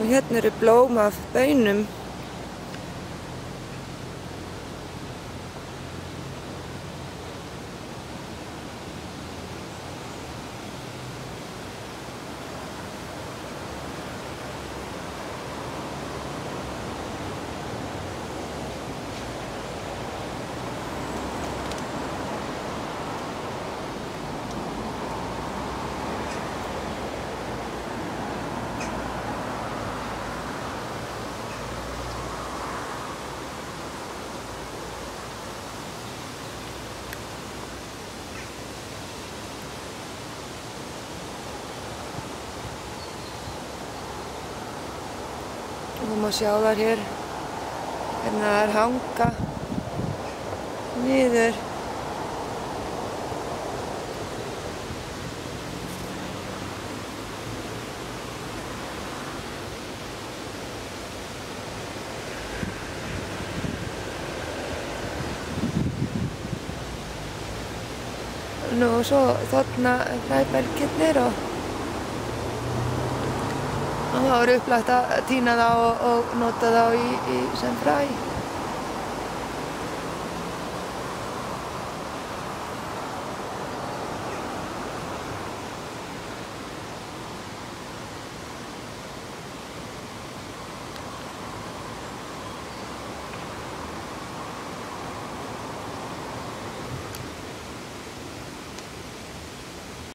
Og hérna eru blóm af baunum. Þú má sjá þar hér, hérna þær hanga niður. Nú og svo þarna hræbergirnir og það var upplagt að tína þá og nota þá sem fræ.